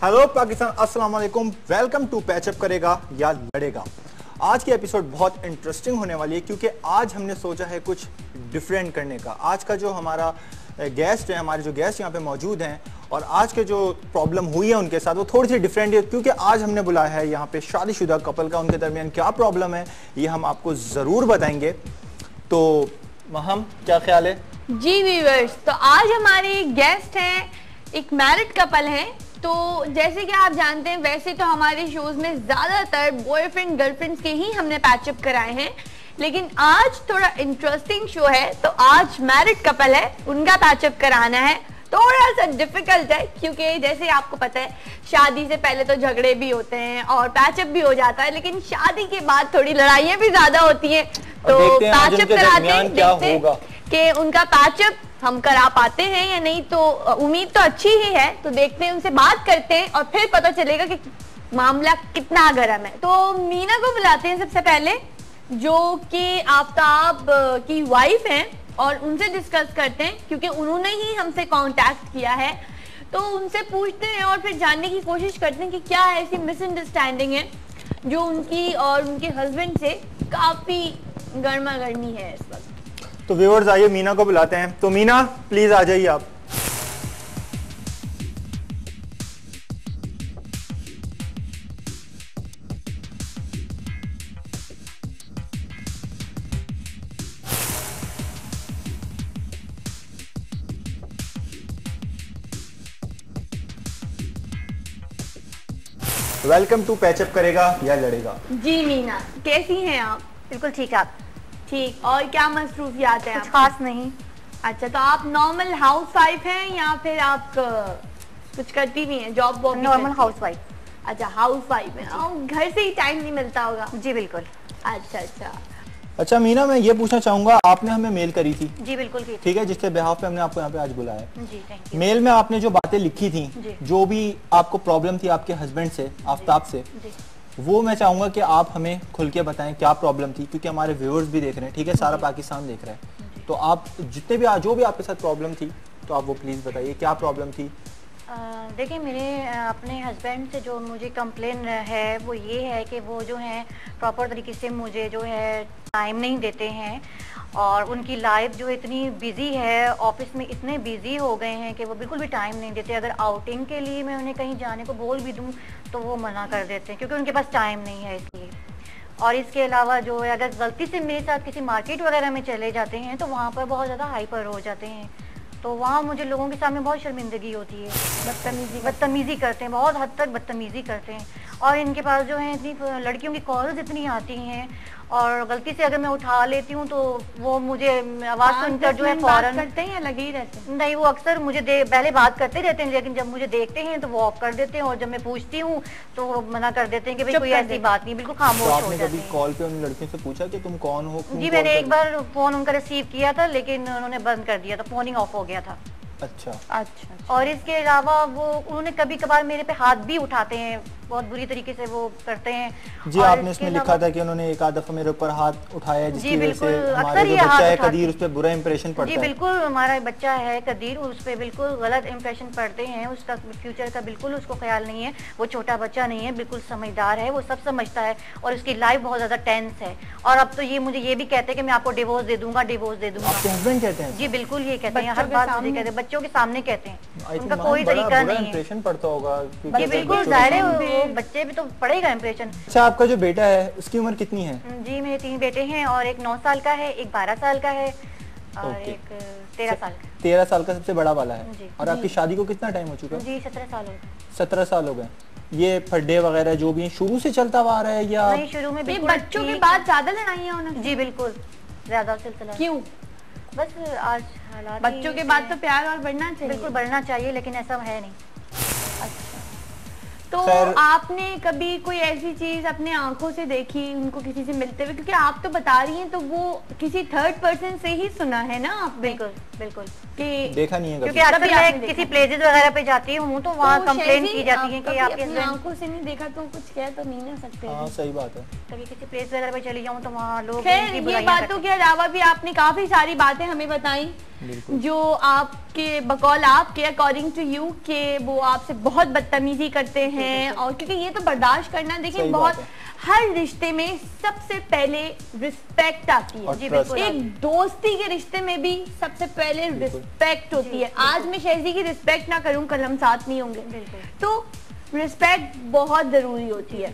Hello Pakistan, अस्सलाम वालेकुम। Welcome to patch up करेगा या लड़ेगा। आज की एपिसोड बहुत इंटरेस्टिंग होने वाली है क्योंकि आज हमने सोचा है कुछ डिफरेंट करने का। आज का जो हमारा गेस्ट है, हमारे जो गेस्ट यहाँ पे मौजूद हैं और आज के जो प्रॉब्लम हुई है उनके साथ वो थोड़ी सी डिफरेंट है क्योंकि आज हमने बुलाया है यहाँ पे शादीशुदा कपल का। उनके दरमियान क्या प्रॉब्लम है ये हम आपको ज़रूर बताएंगे। तो महम, क्या ख्याल है? जी व्यूअर्स, तो आज हमारे गेस्ट हैं एक मैरिड कपल हैं। तो जैसे कि आप जानते हैं, वैसे तो हमारे शोज में ज्यादातर बॉयफ्रेंड गर्लफ्रेंड्स के ही हमने पैचअप कराए हैं, लेकिन आज थोड़ा इंटरेस्टिंग शो है तो आज मैरिड कपल है, उनका पैचअप कराना है। थोड़ा सा डिफिकल्ट है क्योंकि जैसे आपको पता है शादी से पहले तो झगड़े भी होते हैं और पैचअप भी हो जाता है, लेकिन शादी के बाद थोड़ी लड़ाइयाँ भी ज्यादा होती हैं। तो पैचअप कराते हैं, देखते हैं कि उनका पैचअप हम करा पाते हैं या नहीं। तो उम्मीद तो अच्छी ही है, तो देखते हैं, उनसे बात करते हैं और फिर पता चलेगा कि मामला कितना गर्म है। तो मीना को बुलाते हैं सबसे पहले, जो कि आफ्ताब की वाइफ हैं, और उनसे डिस्कस करते हैं क्योंकि उन्होंने ही हमसे कांटेक्ट किया है। तो उनसे पूछते हैं और फिर जानने की कोशिश करते हैं कि क्या ऐसी मिसअंडरस्टैंडिंग है जो उनकी और उनके हस्बैंड से काफी गर्मा गर्मी है इस वक्त। तो व्यूअर्स, आइए मीना को बुलाते हैं। तो मीना, प्लीज आ जाइए आप। वेलकम टू पैचअप करेगा या लड़ेगा। जी मीना, कैसी हैं आप? बिल्कुल ठीक है। आप ठीक। और क्या मसरूफियात है? कुछ खास नहीं। अच्छा, तो आप नॉर्मल हाउसवाइफ हैं या फिर आप कुछ करती भी हैं, जॉब वॉब? Normal housewife. अच्छा, हाउसवाइफ है। घर से ही टाइम नहीं मिलता होगा? जी बिल्कुल। अच्छा मीना, मैं ये पूछना चाहूंगा, आपने हमें मेल करी थी? जी बिल्कुल ठीक है, जिसके बिहाफ पे हमने आपको यहाँ पे आज बुलाया है। जी थैंक यू। मेल में आपने जो बातें लिखी थी, जो भी आपको प्रॉब्लम थी आपके हस्बैंड से, आफ्ताब से, वो मैं चाहूंगा कि आप हमें खुल के बताएं क्या प्रॉब्लम थी, क्योंकि हमारे व्यूअर्स भी देख रहे हैं, ठीक है, सारा पाकिस्तान देख रहा है। तो आप जितने भी जो भी आपके साथ प्रॉब्लम थी तो आप वो प्लीज बताइए क्या प्रॉब्लम थी। देखिए, मेरे अपने हस्बैंड से जो मुझे कंप्लेन है वो ये है कि वो जो है प्रॉपर तरीके से मुझे जो है टाइम नहीं देते हैं, और उनकी लाइफ जो इतनी बिजी है, ऑफिस में इतने बिजी हो गए हैं कि वो बिल्कुल भी टाइम नहीं देते। अगर आउटिंग के लिए मैं उन्हें कहीं जाने को बोल भी दूं तो वो मना कर देते हैं क्योंकि उनके पास टाइम नहीं है इसलिए। और इसके अलावा जो है, अगर गलती से मेरे साथ किसी मार्केट वगैरह में चले जाते हैं तो वहाँ पर बहुत ज़्यादा हाइपर हो जाते हैं, तो वहाँ मुझे लोगों के सामने बहुत शर्मिंदगी होती है। बदतमीजी करते हैं, बहुत हद तक बदतमीजी करते हैं। और इनके पास जो है इतनी लड़कियों की कॉल्स इतनी आती हैं, और गलती से अगर मैं उठा लेती हूँ तो वो मुझे आवाज़ सुनकर जो है फौरन करते हैं या लगे ही रहते हैं? नहीं, वो अक्सर मुझे पहले बात करते रहते हैं, लेकिन जब मुझे देखते हैं तो वो ऑफ कर देते हैं, और जब मैं पूछती हूँ तो वो मना कर देते हैं कि भाई कोई ऐसी बात नहीं, बिल्कुल खामोश हो जाते हैं। कभी कॉल पे उन लड़कियों से पूछा कि तुम कौन हो? जी, मैंने एक बार फोन उनका रिसीव किया था, लेकिन उन्होंने बंद कर दिया था, फोन ही ऑफ हो गया था। अच्छा। और इसके अलावा वो उन्होंने कभी कभार मेरे पे हाथ भी उठाते हैं, बहुत बुरी तरीके से वो करते हैं। जी, आपने इसमें लिखा था कि उन्होंने एक आध दफा मेरे ऊपर हाथ उठाया है, जिसकी वजह से हमारा जो बच्चा है कदीर, उस पे बुरा इंप्रेशन पड़ता है। जी बिल्कुल, हमारा बच्चा है कदीर, उस पे बिल्कुल गलत इंप्रेशन पड़ते हैं, उसका फ्यूचर का बिल्कुल उसको ख्याल नहीं है। वो छोटा बच्चा नहीं है, बिल्कुल समझदार है, वो सब समझता है, और उसकी लाइफ बहुत ज्यादा टेंस है। और अब तो ये मुझे ये भी कहते हैं कि मैं आपको डिवोर्स दे दूंगा, डिवोर्स दे दूंगा। आपके हस्बैंड कहते हैं? जी बिल्कुल, ये कहते हैं, हर बात मुझे कहते हैं, बच्चों के सामने कहते हैं, उनका कोई तरीका नहीं है। इंप्रेशन पड़ता होगा। जी बिल्कुल, जाहिर है वो बच्चे भी तो पड़ेगा इंप्रेशन। अच्छा, आपका जो बेटा है उसकी उम्र कितनी है? जी, मेरे 3 बेटे हैं, और एक 9 साल का है, एक 12 साल का है, और एक 13 साल का। 13 साल का सबसे बड़ा वाला है। और आपकी शादी को कितना टाइम हो चुका है? जी 17 साल हो गए। 17 साल हो गए। ये फड्डे वगैरह जो भी शुरू से चलता हुआ आ रहा है या नहीं? शुरू में बिल्कुल। बच्चों के बाद ज्यादा लड़ाइयाँ होना? जी बिल्कुल, ज्यादा सिलसिला। क्यों? बस आज हालात, बच्चों के बाद तो प्यार और बढ़ना चाहिए। बिल्कुल बढ़ना चाहिए, लेकिन ऐसा है नहीं। अच्छा, तो आपने कभी कोई ऐसी चीज अपने आंखों से देखी उनको किसी से मिलते हुए, क्योंकि आप तो बता रही हैं तो वो किसी थर्ड पर्सन से ही सुना है ना आप? बिल्कुल बिल्कुल कि देखा नहीं है क्योंकि अक्सर मैं किसी प्लेसेस वगैरह पे जाती हूँ तो वहाँ कंप्लेन की जाती है कि आपके अपनी आंखों से नहीं देखा तो कुछ कह तो नहीं ना सकते। हाँ सही बात है। कभी किसी प्लेस वगैरह पे चली जाऊँ तो वहाँ लोग ये बातों के अलावा भी आपने काफी सारी बातें हमें बताई जो आपके बकौल आपके अकॉर्डिंग टू यू के वो आपसे बहुत बदतमीजी करते हैं। और क्योंकि ये तो बर्दाश्त करना, देखिए बहुत हर रिश्ते में सबसे पहले रिस्पेक्ट आती है। जी बिल्कुल। एक दोस्ती के रिश्ते में भी सबसे पहले रिस्पेक्ट होती है। आज मैं शहजी की रिस्पेक्ट ना करूं कल हम साथ नहीं होंगे। तो रिस्पेक्ट बहुत जरूरी होती है।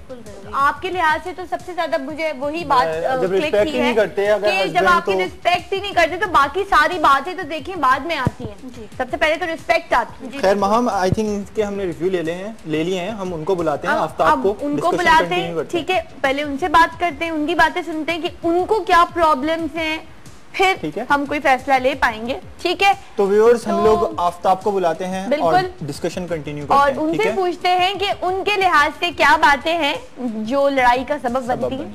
आपके लिहाज से तो सबसे ज्यादा मुझे वही बात क्लिक की है कि जब आपकी रिस्पेक्ट ही नहीं करते तो बाकी सारी बातें तो देखिए बाद में आती हैं, सबसे पहले तो रिस्पेक्ट आती है। खैर महम, आई थिंक कि हमने रिव्यू ले लिए हैं, हम उनको बुलाते हैं, आफ्ताब को उनको बुलाते हैं, ठीक है, पहले उनसे बात करते हैं, उनकी बातें सुनते हैं कि उनको क्या प्रॉब्लम्स हैं, फिर हम कोई फैसला ले पाएंगे। ठीक है, तो व्यूअर्स हम लोग आफ्ताब को बुलाते हैं और डिस्कशन कंटिन्यू करते हैं और उनसे पूछते हैं कि उनके लिहाज से क्या बातें हैं जो लड़ाई का सबब बनती है।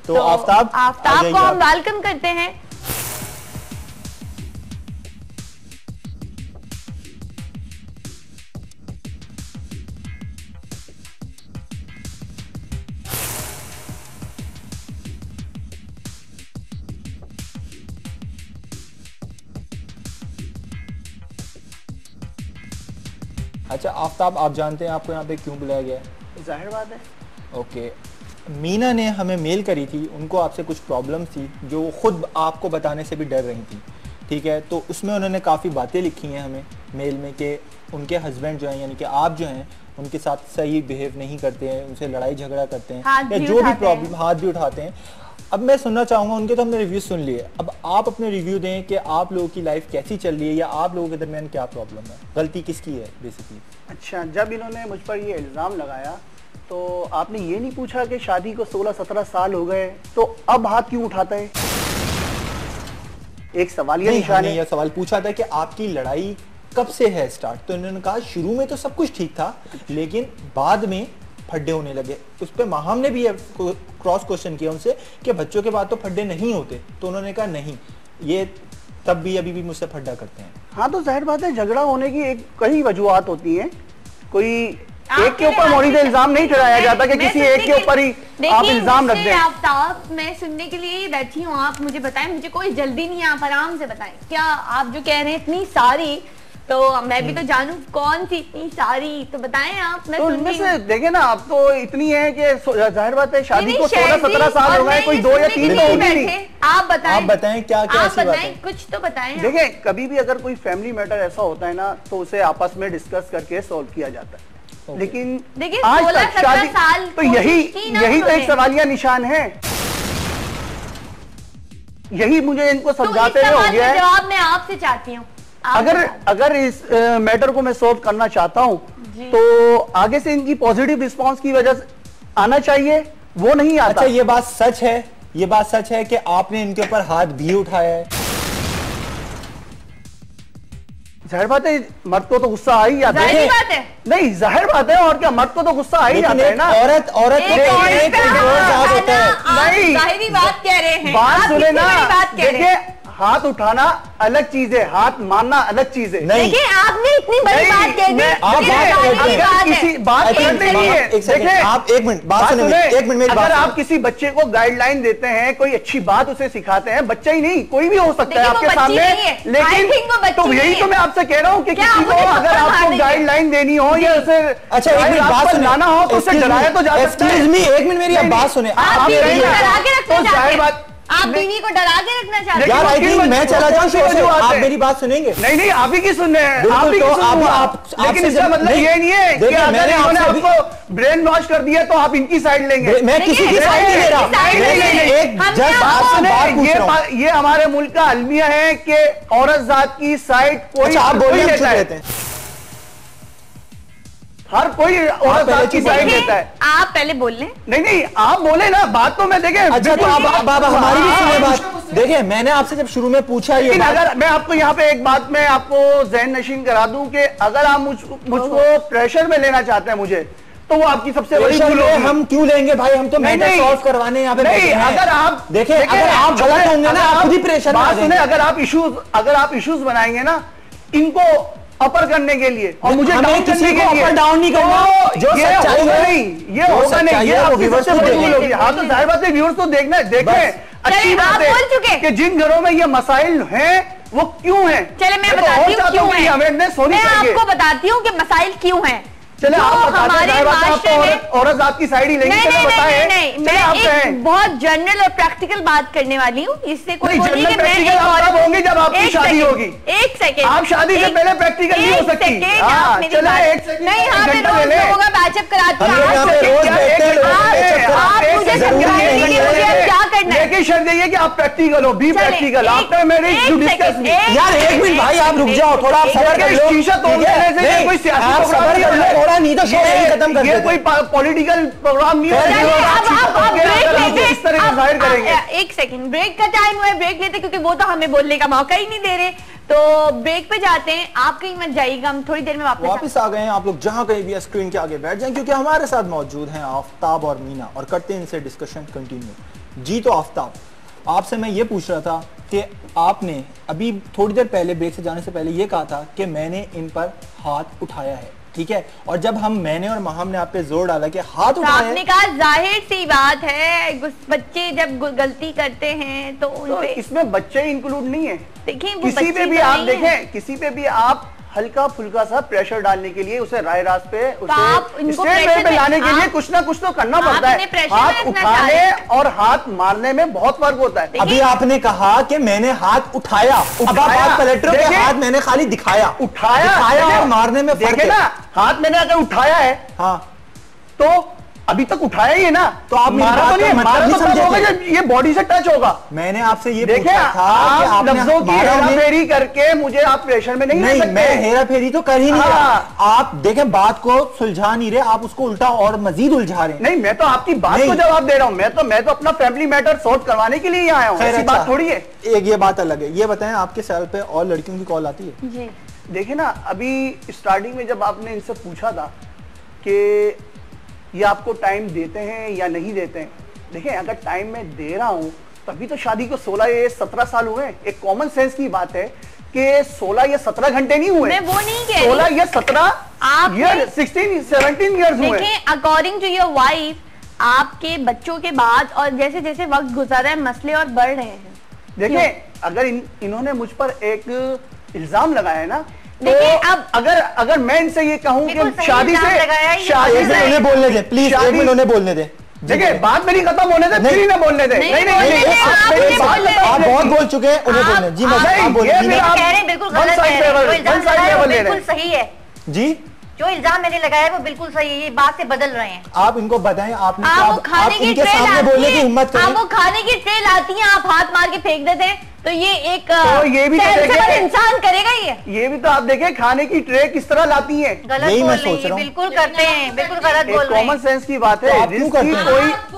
तो आफ्ताब को हम वेलकम करते हैं। अच्छा आफ्ताब, आप जानते हैं आपको यहाँ पे क्यों बुलाया गया है? जाहिर बात है। ओके, मीना ने हमें मेल करी थी, उनको आपसे कुछ प्रॉब्लम्स थी जो खुद आपको बताने से भी डर रही थी। ठीक है, तो उसमें उन्होंने काफ़ी बातें लिखी हैं हमें मेल में कि उनके हस्बैंड जो हैं यानी कि आप जो हैं उनके साथ सही बिहेव नहीं करते हैं, उनसे लड़ाई झगड़ा करते हैं या जो भी प्रॉब्लम हाथ भी उठाते हैं। अब मैं सुनना चाहूँगा, उनके तो हमने रिव्यू सुन लिए, अब आप अपने रिव्यू दें कि आप लोगों की लाइफ कैसी चल रही है या आप लोगों के दरमियान क्या प्रॉब्लम है, गलती किसकी है बेसिकली। अच्छा, जब इन्होंने मुझ पर ये इल्ज़ाम लगाया तो आपने ये नहीं पूछा कि शादी को 16-17 साल हो गए तो अब हाथ क्यों उठाता है? एक सवाल ये निशान है। यह सवाल पूछा था कि आपकी लड़ाई कब से है स्टार्ट, तो इन्होंने कहा शुरू में तो सब कुछ ठीक था लेकिन बाद में फड्डे होने लगे। उस पर माहम ने भी क्रॉस क्वेश्चन किया उनसे कि बच्चों के बाद तो फड्डे नहीं होते, तो उन्होंने कहा नहीं, ये तब भी अभी भी मुझसे फड्डा करते हैं। हाँ, तो जाहिर बात है झगड़ा होने की कई वजूहात होती हैं, कोई एक के ऊपर मोड़ी से इल्जाम नहीं चढ़ाया जाता कि किसी एक के ऊपर ही आप इल्जाम रख दें। आफ्ताब, मैं सुनने के लिए बैठी हूँ, आप मुझे बताएं, मुझे कोई जल्दी नहीं है, आप आराम से बताएं। क्या आप जो कह रहे हैं इतनी सारी, तो मैं भी तो जानूं कौन सी इतनी सारी, तो बताएं आप। मैं तो इनमें से देखें ना, आप तो इतनी है कि जाहिर बात है शादी को 16-17 साल हो गए, कोई 2 या 3 तो होगी नहीं। आप बताएं क्या क्या ऐसी बात है? कुछ तो बताएं। देखें, कभी भी अगर कोई फैमिली मैटर ऐसा होता है ना तो उसे आपस में डिस्कस करके सॉल्व किया जाता है। लेकिन आज तक शादी तो यही तो एक सवालिया निशान है। यही मुझे इनको समझाते हुए हो गया है। जवाब मैं आपसे चाहती हूँ। अगर इस मैटर को मैं सॉल्व करना चाहता हूं तो आगे से इनकी पॉजिटिव रिस्पांस की वजह से आना चाहिए, वो नहीं आता। अच्छा, ये बात सच है कि आपने इनके ऊपर हाथ भी उठाया है? जाहिर बात है, मर्द को तो गुस्सा आ ही जाता है। नहीं, जाहिर बात है, और क्या, मर्द को तो गुस्सा आ ही जाता है ना। औरत नहीं, जाहिरी बात कह रहे हैं। बात सुने ना, देखिए हाथ उठाना अलग चीज है, हाथ मारना अलग चीज है। नहीं, आपने इतनी बड़ी बात कह दी। किसी बात नहीं है, देखिए आप एक मिनट बात सुनिए। अगर आप किसी बच्चे को गाइडलाइन देते हैं, कोई अच्छी बात उसे सिखाते हैं, बच्चा ही नहीं कोई भी हो सकता है आपके सामने, लेकिन तो यही तो मैं आपसे कह रहा हूँ कि किसी को अगर आपको गाइडलाइन देनी हो या उसे अच्छा एक मिनट बात लाना हो तो उसे डराया तो जा सकता है। एक मिनट मेरी बात सुने। तो जाहिर बात, आप बीवी को डरा के रखना चाहते हैं। यार आई थिंक मैं चला जाऊं शो से, आप मेरी बात सुनेंगे? नहीं, आप ही की सुन रहे हैं, आप ही की सुन। लेकिन इसका मतलब ये नहीं है कि अगर इन्होंने आपको ब्रेन वॉश कर दिया तो आप इनकी साइड लेंगे। मैं किसी की साइड नहीं ले रहा। एक जस्ट आपसे बात पूछ रहा हूं। ये हमारे मुल्क का अलमिया है कि औरत जात की साइड कोई आप बोलिए लेते हैं। हर कोई औरत जात की साइड लेता है। आप पहले बोल लें। नहीं, आप बोले ना, बात तो मैं देखें। अच्छा, तो आप हमारी भी सुनिए बात। देखिए, मैंने आपसे जब शुरू में पूछा ये बात, अगर मैं आपको यहाँ पे एक बात मैं आपको ज़हन नशीन करा दूं कि अगर आप मुझको प्रेशर में लेना चाहते हैं मुझे, तो वो आपकी सबसे बड़ी भूल होगी। हम क्यों लेंगे भाई, हम तो मैटर सॉल्व करवाने यहाँ पे नहीं। अगर आप देखें, अगर आप गलत होंगे ना, आप खुद ही प्रेशर में आ जाएंगे। अगर आप इश्यूज बनाएंगे ना इनको अपर करने के लिए और मुझे डाउन करने के लिए, अपर डाउन नहीं करना, जो ये होगा नहीं, ये होगा नहीं, ये आपकी सबसे बड़ी भूल होगी। हाँ तो जाहिर बात है व्यूअर्स तो देखना देखें। अच्छी बात है कि जिन घरों में ये मसाइल हैं वो क्यों हैं। चले मैं बताती हूँ क्यों है, मैं आपको बताती हूँ कि मसाइल क्यों हैं। चले आप औरत आपकी साइड ही लेंगे। नहीं, मैं एक बहुत जनरल और प्रैक्टिकल बात करने वाली हूँ। इससे कोई होंगे जब आपकी शादी होगी। एक सेकेंड, आप शादी से पहले प्रैक्टिकल नहीं हो सकती। नहीं, यहाँ पे रोज लोगों का बैचअप कराती हूँ। लेकिन शर्त ये कि आप प्रैक्टिकल हो, be practical. After marriage you discuss. यार एक मिनट भाई, आप रुक जाओ थोड़ा, आप सबर कर लो। शीशा तोड़ने से कोई सियासी प्रोग्राम नहीं तो खत्म कर ये कोई पॉलिटिकल प्रोग्राम नहीं है। एक सेकंड, ब्रेक का टाइम हुआ है, ब्रेक लेते क्योंकि वो तो हमें बोलने का मौका ही नहीं दे रहे। तो ब्रेक पे जाते हैं, आप कहीं मत जाइएगा, हम थोड़ी देर में वापस आ गए हैं। आप लोग जहां कहीं भी स्क्रीन के आगे बैठ जाएं क्योंकि हमारे साथ मौजूद हैं आफ्ताब और मीना, और करते हैं इनसे डिस्कशन कंटिन्यू। जी तो आफ्ताब, आपसे मैं ये पूछ रहा था कि आपने अभी थोड़ी देर पहले ब्रेक से जाने से पहले ये कहा था कि मैंने इन पर हाथ उठाया है, ठीक है, और जब मैंने और महम ने आप पे जोर डाला कि हाथ उठाया, आपने कहा जाहिर सी बात है बच्चे जब गलती करते हैं तो उनपे, इसमें बच्चे इंक्लूड नहीं है। देखिए किसी पे भी आप देखें, किसी पे भी आप हल्का फुल्का सा प्रेशर डालने के लिए, उसे राय रास पे, उसे स्टेट पे लाने के लिए कुछ ना कुछ तो करना पड़ता है। हाथ उठाने और हाथ मारने में बहुत फर्क होता है। अभी आपने कहा कि मैंने हाथ उठाया, अब आप बात पलट रहे हो कि हाथ मैंने खाली दिखाया। उठाया और मारने में फर्क है ना। हाथ मैंने अगर उठाया है, हाँ, तो अभी तक उठाया ही है ना, तो आप मारा तो नहीं, मारा तो तब होगा जब ये बॉडी से टच होगा। मैंने आपसे ये पूछा था कि आप लफ्जों की हेराफेरी करके मुझे आप प्रेशर में नहीं ले सकते। मैं हेराफेरी तो कर ही नहीं रहा। आप देखें बात को सुलझा नहीं रहे, आप उसको उल्टा और मजीद उलझा रहे हैं। नहीं, मैं तो आपकी बात को जवाब दे रहा हूँ। मैं तो अपना फैमिली मैटर सॉर्ट करवाने के लिए आया हूँ, ऐसी बात थोड़ी है। एक ये बात अलग है। ये बताएं, आपके सेल पे और लड़कियों की कॉल आती है? जी देखिए ना, अभी स्टार्टिंग में जब आपने इनसे पूछा था कि ये आपको टाइम देते हैं या नहीं देते हैं, देखिए अगर टाइम में दे रहा हूं तभी तो शादी को 16 या 17 साल हुए। एक कॉमन सेंस की बात है कि 16 या 17 घंटे नहीं हुए, मैं वो नहीं कह रही, 16 या 17 ईयर, 16-17 ईयर्स हुए। देखिए अकॉर्डिंग टू योर वाइफ, आपके बच्चों के बाद और जैसे जैसे वक्त गुजर रहा है मसले और बढ़ रहे हैं। देखिए अगर इन्होंने मुझ पर एक इल्जाम लगाया है ना, देखिए अब अगर मैं इनसे ये कहूं कि शादी से उन्हें बोलने दे प्लीज, एक मिनट उन्हें बोलने दे। देखिए बात मेरी खत्म होने दे, फिर इन्हें बोलने दे। नहीं, आप बहुत बोल चुके हैं, उन्हें बोलने। जी आप बोलिए। बिल्कुल सही है जी, जो इल्जाम मैंने लगाया है वो बिल्कुल सही है, ये बात से बदल रहे हैं। आप इनको बताएं, आपने आप इनके सामने बोलने की हिम्मत करें। आप वो खाने की ट्रे लाती हैं, आप हाथ मार के फेंक देते हैं, तो ये एक तो ये भी तो इंसान करेगा। ये भी तो आप देखें खाने की ट्रे किस तरह लाती है। गलत बोल रही है, बिल्कुल करते हैं, बिल्कुल गलत बोल रहे हैं। कॉमन सेंस की बात है। कोई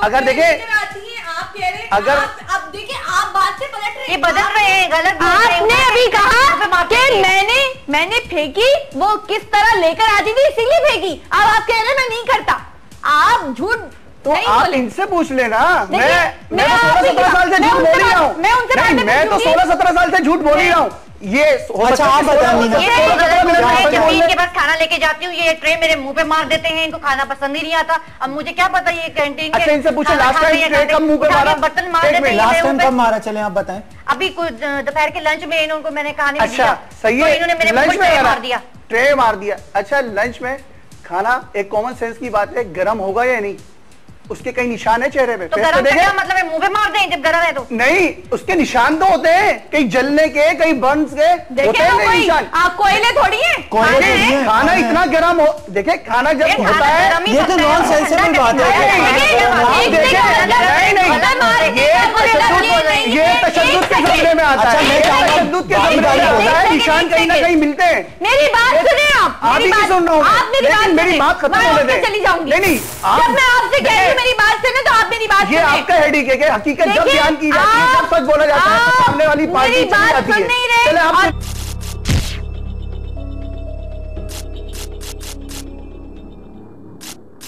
अगर देखे, अगर अब देखिए आप बात से पलट रहे हैं, ये बदल रहे हैं, गलत। आपने अभी कहा कि मैंने फेंकी, वो किस तरह लेकर आती थी इसीलिए फेंकी। अब आप कह रहे हैं मैं नहीं करता, आप झूठ तो आप इनसे पूछ लेना। मैं 16-17 साल से झूठ बोल ही रहा हूँ। मैं तो 16-17 साल से झूठ बोल ही रहा हूँ। ये अच्छा आप के पास खाना लेके जाती हूँ, ये ट्रे मेरे मुंह पे मार देते हैं, इनको खाना पसंद ही नहीं आता। अब मुझे क्या पता ये कैंटीन के। अच्छा इनसे पूछे लास्ट टाइम ट्रे कब मुंह पे मारा, बर्तन मार देते हैं। लास्ट टाइम कब मारा, चले आप बताएं। अभी कुछ दोपहर के लंच में इनको मैंने खाने अच्छा सही है, इन्होंने मेरे मुंह पे मार दिया, ट्रे मार दिया। अच्छा लंच में खाना, एक कॉमन सेंस की बात है, गर्म होगा या नहीं, उसके कई निशान है चेहरे पे। तो गरम का क्या मतलब है, मुंह पे मार दें जब गरम है तो? नहीं, उसके निशान तो होते हैं, कहीं जलने के, कहीं बर्न्स के होते हैं निशान। आप कोयले थोड़ी है, खाना इतना गर्म हो, देखे खाना जब होता है, ये तो नॉन सेंसिबल बात है। ये तशद्दुद के ज़मरे में आता है, तशद्दुद के ज़मरे में आता है, निशान कहीं ना कहीं मिलते हैं। मेरी बात सुने आप ही सुन रहा हूँ, मेरी बात खत्म होने दें। चली जाऊंगी। नहीं, जब मैं आपसे कह रही हूँ मेरी बात सुने तो आप मेरी बात सुने। ये आपका हेडिक है कि हकीकत जब बयान की जाती है, जब सच बोला जाता है, सामने वाली पार्टी चली जाती है।